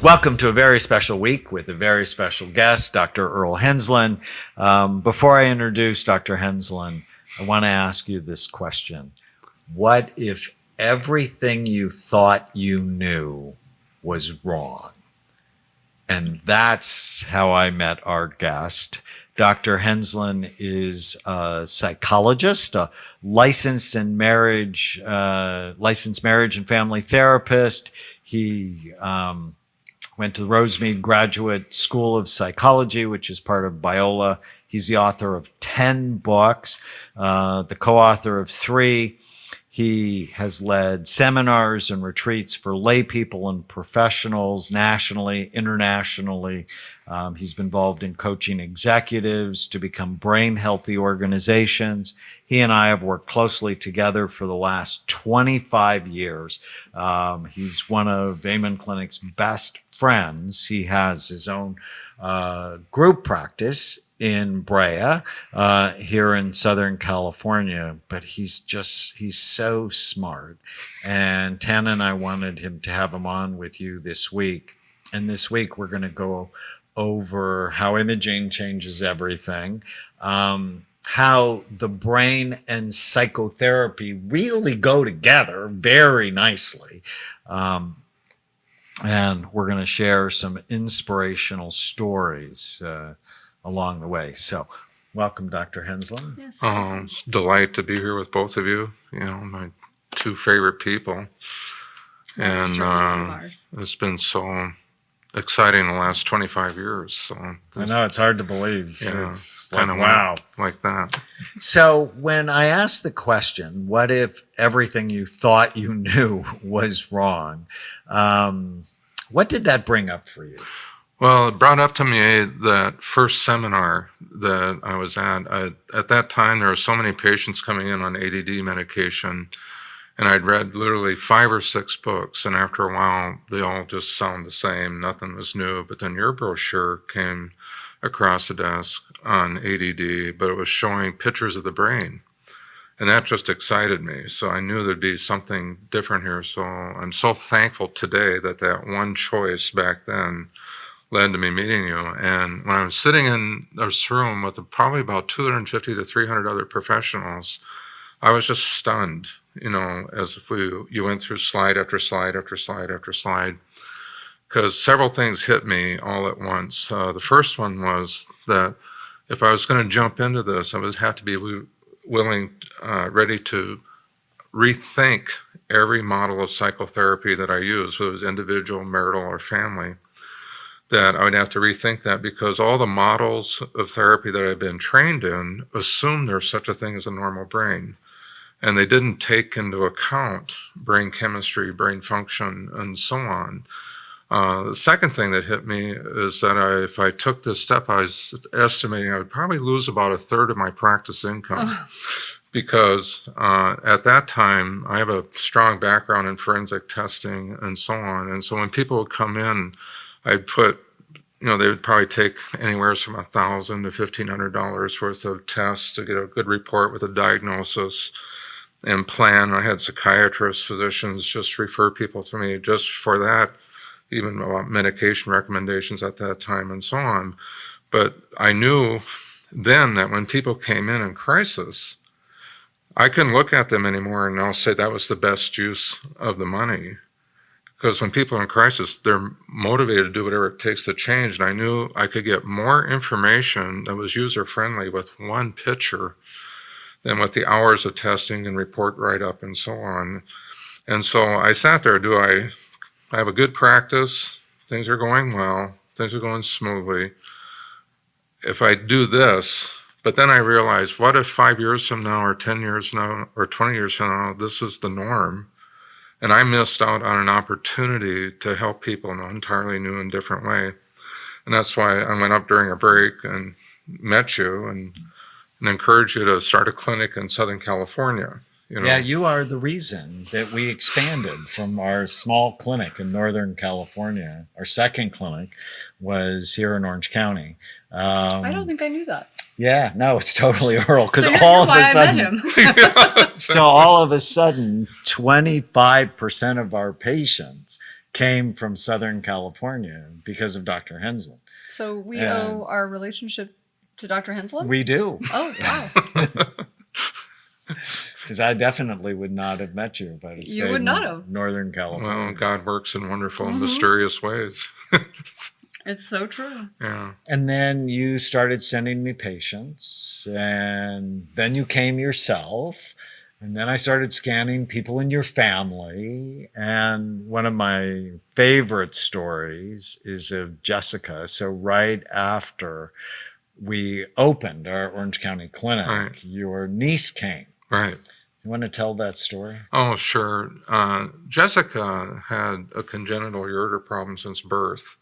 Welcome to a very special week with a very special guest, Dr. Earl Henslin. Before I introduce Dr. Henslin, I want to ask you this question. What if everything you thought you knew was wrong? And that's how I met our guest. Dr. Henslin is a psychologist, a licensed marriage and family therapist. He went to the Rosemead Graduate School of Psychology, which is part of Biola. He's the author of 10 books, the co-author of 3. He has led seminars and retreats for lay people and professionals nationally, internationally. He's been involved in coaching executives to become brain-healthy organizations. He and I have worked closely together for the last 25 years. He's one of Amen Clinic's best friends. He has his own group practice in Brea, here in Southern California, but he's so smart. And Tana and I wanted to have him on with you this week. And this week we're going to go over how imaging changes everything, how the brain and psychotherapy really go together very nicely. And we're going to share some inspirational stories along the way. So welcome, Dr. Henslin. Yes. It's a delight to be here with both of you, my 2 favorite people. And it's been so exciting the last 25 years. So I know, it's hard to believe. Yeah, it's kind of wow. like that. So when I asked the question, what if everything you thought you knew was wrong? What did that bring up for you? Well, it brought up to me that first seminar that I was at. At that time, there were so many patients coming in on ADD medication, and I'd read literally 5 or 6 books, and after a while, they all just sound the same. Nothing was new. But then your brochure came across the desk on ADD, but it was showing pictures of the brain, and that just excited me. So I knew there'd be something different here. So I'm so thankful today that one choice back then led to me meeting you. And when I was sitting in this room with probably about 250 to 300 other professionals, I was just stunned, as if you went through slide after slide after slide after slide, because several things hit me all at once. The first one was that if I was going to jump into this, I would have to be willing, ready to rethink every model of psychotherapy that I use, whether it was individual, marital, or family. That I would have to rethink that, because all the models of therapy that I've been trained in assume there's such a thing as a normal brain. And they didn't take into account brain chemistry, brain function, and so on. The second thing that hit me is that if I took this step, I was estimating I would probably lose about 1/3 of my practice income. Because at that time, I have a strong background in forensic testing and so on. And so when people would come in, I'd put, they would probably take anywhere from $1,000 to $1,500 worth of tests to get a good report with a diagnosis and plan. I had psychiatrists, physicians just refer people to me just for that, even about medication recommendations at that time and so on. But I knew then that when people came in crisis, I couldn't look at them anymore and I'll say that was the best use of the money. Because when people are in crisis, they're motivated to do whatever it takes to change. And I knew I could get more information that was user-friendly with one picture than with the hours of testing and report write-up and so on. And so I sat there, I have a good practice, things are going well, things are going smoothly. If I do this, but then I realized, what if 5 years from now, or 10 years from now, or 20 years from now, this is the norm? And I missed out on an opportunity to help people in an entirely new and different way. And that's why I went up during a break and met you and encouraged you to start a clinic in Southern California. Yeah, you are the reason that we expanded from our small clinic in Northern California. Our second clinic was here in Orange County. I don't think I knew that. Yeah, no, it's totally Earl. Because So all of why a I sudden, met him. so all of a sudden, 25% of our patients came from Southern California because of Dr. Henslin. So we And- owe our relationship to Dr. Henslin? We do. Oh, wow. Because I definitely would not have met you if I'd have stayed would not in have. Northern California. Well, God works in wonderful and mysterious ways. It's so true. Yeah. And then you started sending me patients, and then you came yourself. And then I started scanning people in your family. And one of my favorite stories is of Jessica. So right after we opened our Orange County clinic, Right. your niece came. Right. You want to tell that story? Oh, sure. Jessica had a congenital ureter problem since birth.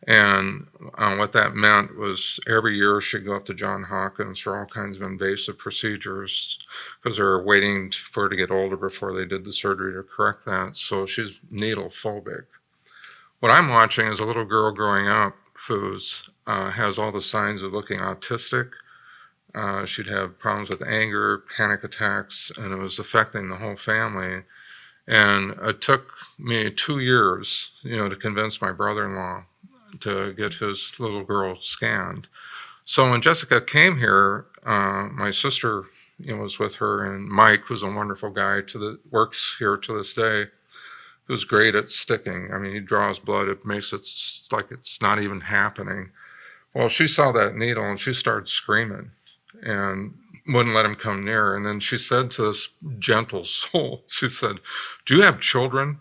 And what that meant was every year she'd go up to Johns Hopkins for all kinds of invasive procedures because they were waiting for her to get older before they did the surgery to correct that. So she's needle phobic. What I'm watching is a little girl growing up who's has all the signs of looking autistic. She'd have problems with anger, panic attacks, and it was affecting the whole family. And it took me 2 years, to convince my brother-in-law to get his little girl scanned. So when Jessica came here, my sister, was with her, and Mike, who's a wonderful guy, works here to this day, who's great at sticking. I mean, he draws blood. It makes it like it's not even happening. Well, she saw that needle and she started screaming and wouldn't let him come near. And then she said to this gentle soul, she said, "Do you have children?"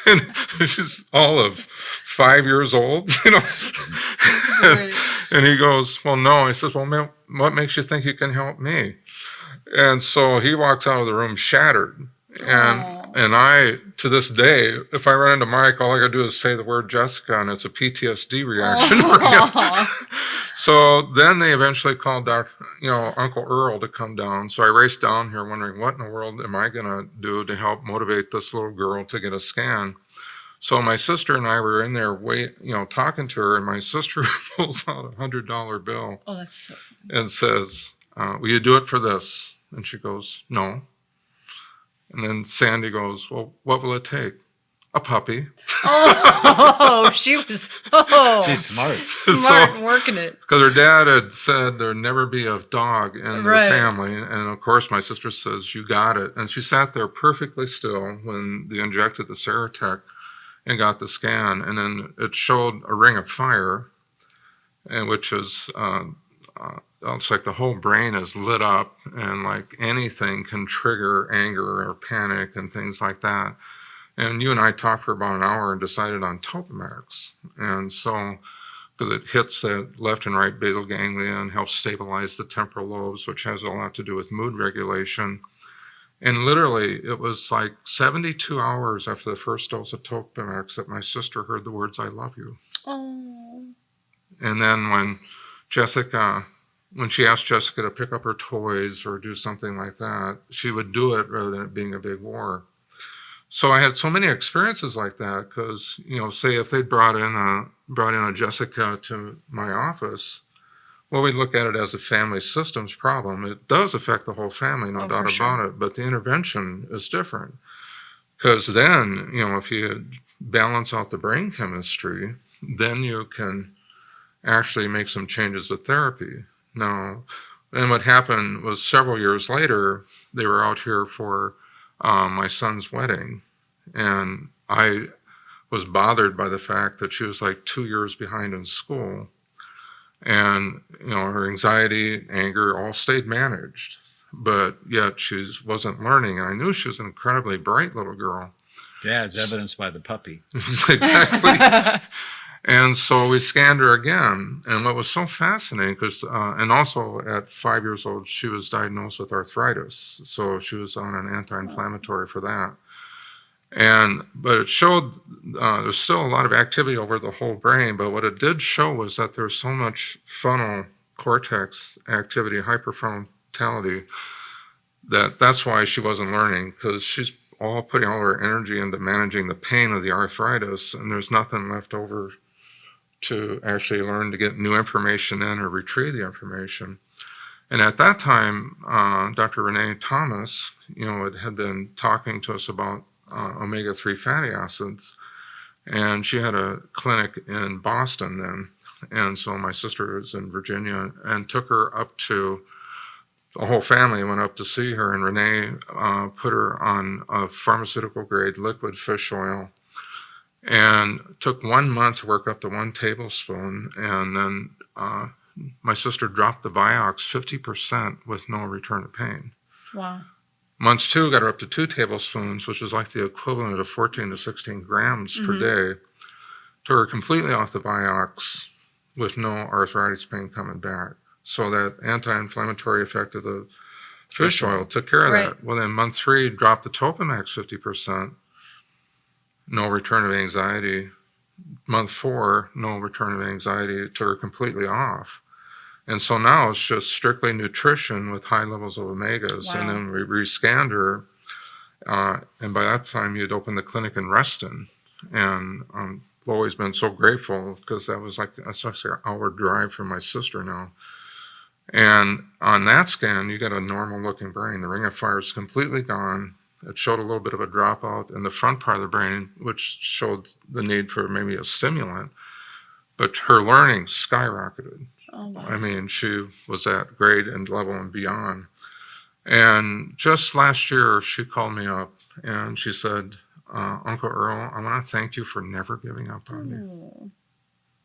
And she's all of 5 years old, Great. And he goes, "Well, no." He says, "Well, man, what makes you think you can help me?" And so he walks out of the room shattered. And I, to this day, if I run into Mike, all I gotta do is say the word Jessica, and it's a PTSD reaction for him. So then they eventually called Uncle Earl to come down. So I raced down here wondering, what in the world am I gonna do to help motivate this little girl to get a scan? So my sister and I were in there talking to her, and my sister pulls out $100 bill Oh, that's so and says, "Will you do it for this?" And she goes, "No." And then Sandy goes, "Well, what will it take?" "A puppy." Oh, she was She's smart. smart and working it. Because her dad had said there'd never be a dog in Right. the family. And of course, my sister says, "You got it." And she sat there perfectly still when they injected the Ceratec and got the scan. And then it showed a ring of fire, and which is, it's like the whole brain is lit up, and like anything can trigger anger or panic and things like that. And you and I talked for about an hour and decided on Topamax. And so, because it hits the left and right basal ganglia and helps stabilize the temporal lobes, which has a lot to do with mood regulation. And literally, it was like 72 hours after the first dose of Topamax that my sister heard the words, "I love you." Oh. And then when she asked Jessica to pick up her toys or do something like that, she would do it rather than it being a big war. So I had so many experiences like that because, say if they brought in a Jessica to my office, well, we'd look at it as a family systems problem. It does affect the whole family, no doubt about it, but the intervention is different. Because then, if you balance out the brain chemistry, then you can actually make some changes with therapy. Now, and what happened was several years later, they were out here for my son's wedding, and I was bothered by the fact that she was like 2 years behind in school, and her anxiety, anger, all stayed managed, but yet she wasn't learning, and I knew she was an incredibly bright little girl. Yeah, as evidenced by the puppy. Exactly. And so we scanned her again. And what was so fascinating, and also at 5 years old, she was diagnosed with arthritis. So she was on an anti-inflammatory for that. But it showed there's still a lot of activity over the whole brain. But what it did show was that there's so much frontal cortex activity, hyperfrontality, that's why she wasn't learning, because she's all putting all her energy into managing the pain of the arthritis, and there's nothing left over to actually learn to get new information in or retrieve the information. And at that time, Dr. Renee Thomas, had been talking to us about omega-3 fatty acids. And she had a clinic in Boston then. And so my sister was in Virginia and took her up to, the whole family went up to see her. And Renee put her on a pharmaceutical grade liquid fish oil. And took 1 month to work up to 1 tablespoon. And then my sister dropped the Vioxx 50% with no return of pain. Wow. Months 2 got her up to 2 tablespoons, which is like the equivalent of 14 to 16 grams per day. Took her completely off the Vioxx with no arthritis pain coming back. So that anti-inflammatory effect of the fish oil took care of that. Well, then month 3, dropped the Topamax 50%. No return of anxiety. Month 4, no return of anxiety. It took her completely off. And so now it's just strictly nutrition with high levels of omegas. Wow. And then we re-scanned her. And by that time, you'd opened the clinic in Reston. And I've always been so grateful because that was like an hour drive from my sister now. And on that scan, you got a normal looking brain. The ring of fire is completely gone. It showed a little bit of a dropout in the front part of the brain, which showed the need for maybe a stimulant. But her learning skyrocketed. Oh, wow. I mean, she was at grade and level and beyond. And just last year, she called me up and she said, Uncle Earl, I want to thank you for never giving up on me. Oh,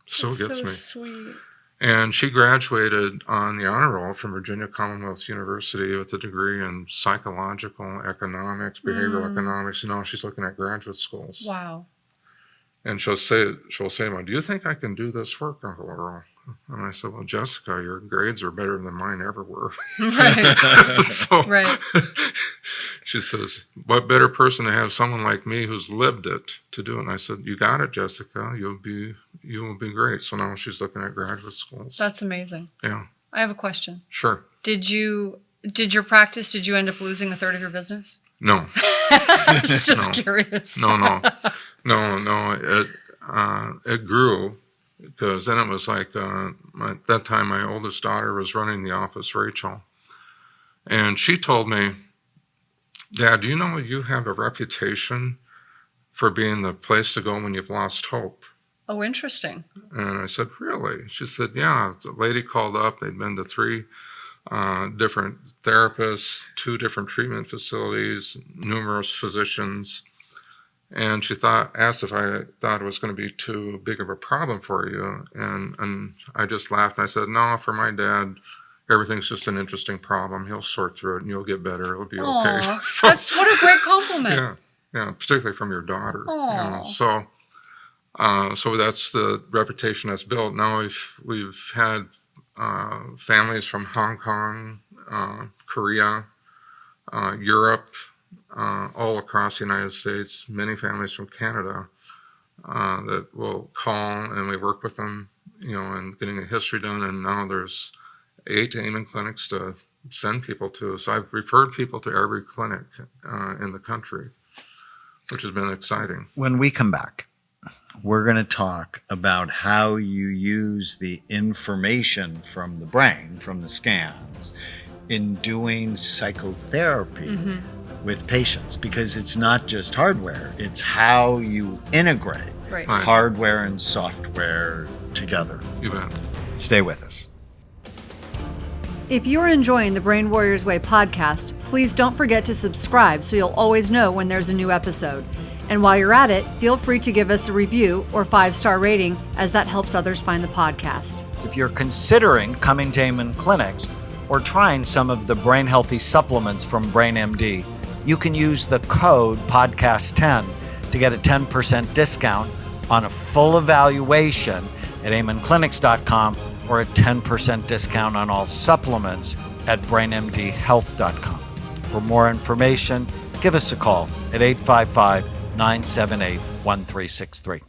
So that's gets so me. sweet. And she graduated on the honor roll from Virginia Commonwealth University with a degree in psychological economics, behavioral economics. Now she's looking at graduate schools. Wow. And she'll say, do you think I can do this work, Uncle Earl? And I said, well, Jessica, your grades are better than mine ever were. Right. So Right. she says, what better person to have someone like me who's lived it to do it? And I said, you got it, Jessica. You will be great. So now she's looking at graduate schools. That's amazing. Yeah. I have a question. Sure. Did you end up losing a third of your business? No. I was just curious. No. It grew because then it was like at that time my oldest daughter was running the office, Rachel, and she told me, Dad, do you know you have a reputation for being the place to go when you've lost hope? Oh, interesting. And I said, really? She said, yeah. The lady called up. They'd been to 3 different therapists, 2 different treatment facilities, numerous physicians. And she asked if I thought it was going to be too big of a problem for you. And I just laughed and I said, no, for my dad, everything's just an interesting problem. He'll sort through it and you'll get better. It'll be okay. So, That's what a great compliment. yeah, particularly from your daughter. Aw. So that's the reputation that's built. Now we've had families from Hong Kong, Korea, Europe, all across the United States, many families from Canada that will call and we work with them, and getting a history done. And now there's 8 Amen clinics to send people to. So I've referred people to every clinic in the country, which has been exciting. When we come back, we're going to talk about how you use the information from the brain, from the scans, in doing psychotherapy with patients, because it's not just hardware, it's how you integrate Right. Right. hardware and software together. You bet. Stay with us. If you're enjoying the Brain Warriors Way podcast, please don't forget to subscribe so you'll always know when there's a new episode. And while you're at it, feel free to give us a review or 5-star rating, as that helps others find the podcast. If you're considering coming to Amen Clinics or trying some of the brain healthy supplements from BrainMD, you can use the code podcast10 to get a 10% discount on a full evaluation at amenclinics.com or a 10% discount on all supplements at brainmdhealth.com. For more information, give us a call at 855-978-1363.